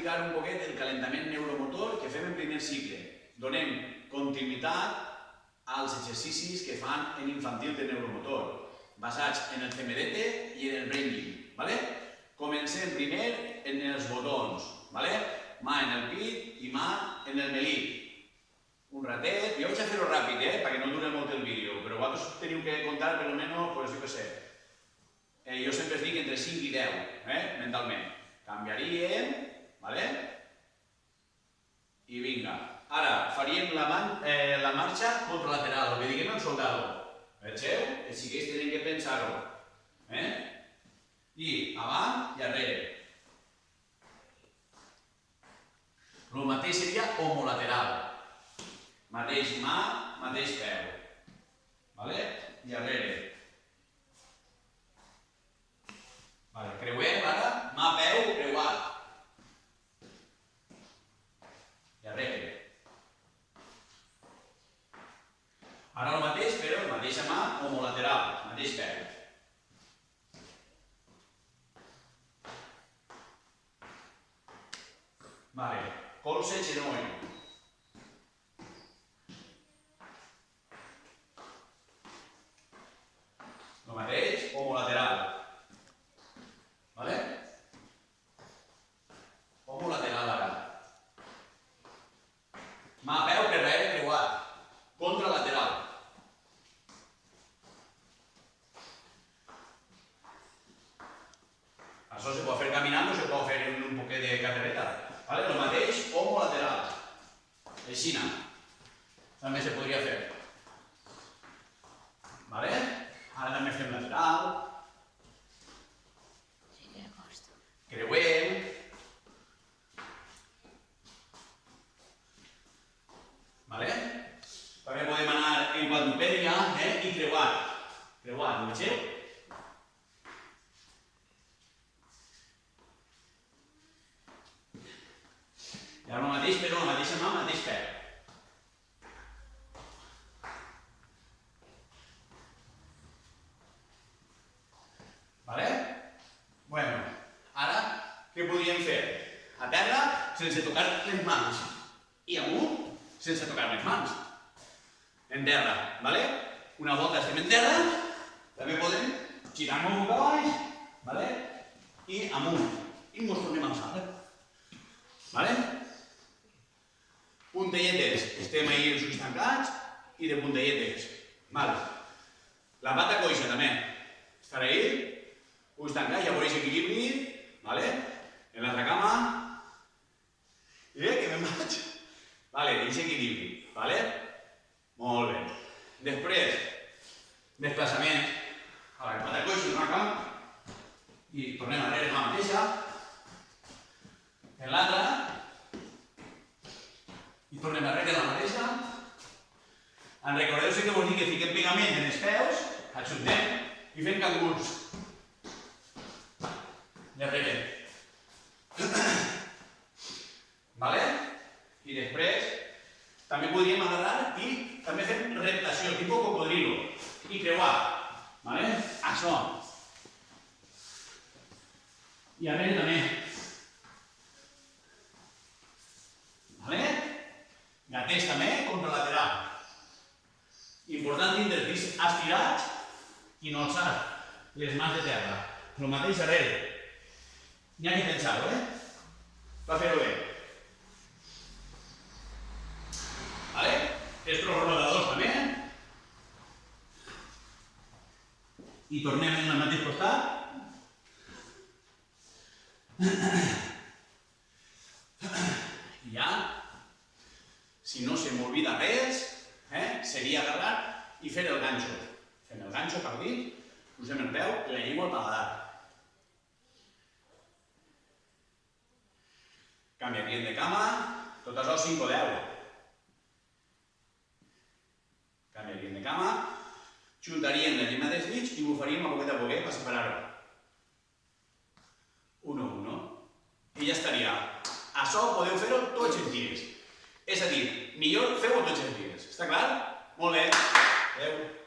explicar un poquet el calentament neuromotor que fem en primer cicle. Donem continuïtat als exercicis que fan en infantil de neuromotor, basats en el femerete i en el brain. Comencem primer en els botons. Mà en el pit i mà en el melic. Un ratet. Jo vaig a fer-ho ràpid, perquè no dura molt el vídeo, però vosaltres teniu que comptar per almenys, jo què sé. Jo sempre es dic entre 5 i 10, mentalment. Canviaríem, i vinga. Ara faríem la marxa contralateral, el que diguem en soldado. Vegeu? Els xiquets tenen que pensar-ho. I avant i arrere. El mateix seria homolateral. Mateix mà, mateix peu. I arrere. Creuem ara, mà, peu, creuat. I arrere. Ara el mateix, però la mateixa mà homolateral, mateix peu. Colze, genoll. El mateix, homolateral. Homolateral ara. Mà, peu, darrere, creuat. Contralateral. Això se pot fer caminant o se pot fer en un poquet de carrereta. El mateix, homolateral. Aixina. També se podria fer. Ara també fem lateral. Creuem. També podem anar en quadrupèdia i creuat. Creuat, ho vegeu? I ara el mateix, però la mateixa mà, el mateix peu. Ara, què podríem fer? A terra, sense tocar les mans. I amunt, sense tocar les mans. En terra, una volta estem en terra, també podem girar-nos cap a baix, i amunt. I ens tornem a alçar. Puntelletes. Estem ahir els ulls tancats i de puntelletes. La pata coixa també. Estar ahir, ulls tancats, ja veureis equilibri. En l'altra cama. Que me'n vaig. Deixa equilibri. Molt bé. Després, desplaçament a la pata coixa, una cama. I tornem a rebre la mateixa. En l'altra. I tornem a rebre la mateixa. En recordeu si que vos dic que fiquem pegament en els peus, ajuntem i fem cangurs. Darrere. I després també podríem agarrar i també fem reptació, tipus cocodrilo. I creuar. Això. I arrere també. Gatets també, contralateral. Important tindre els dits estirats i no alçar les mans de terra. El mateix arrere. N'hi ha que pensar-ho, Va fer-ho bé. Estos rodadors també. I tornem en el mateix costat. I ja, si no se m'olvida res, seria agarrar i fer el ganxo. Fem el ganxo per dit, posem el peu i la llengua al paladar. Canviaríem de cama, tot això 5 o 10. Canviaríem de cama, juntaríem la llima dels dits i bufaríem a poquet per separar-ho. 1 a 1. I ja estaria. Això podeu fer-ho tots els dies. És a dir, millor feu-ho tots els dies. Està clar? Molt bé. Adéu.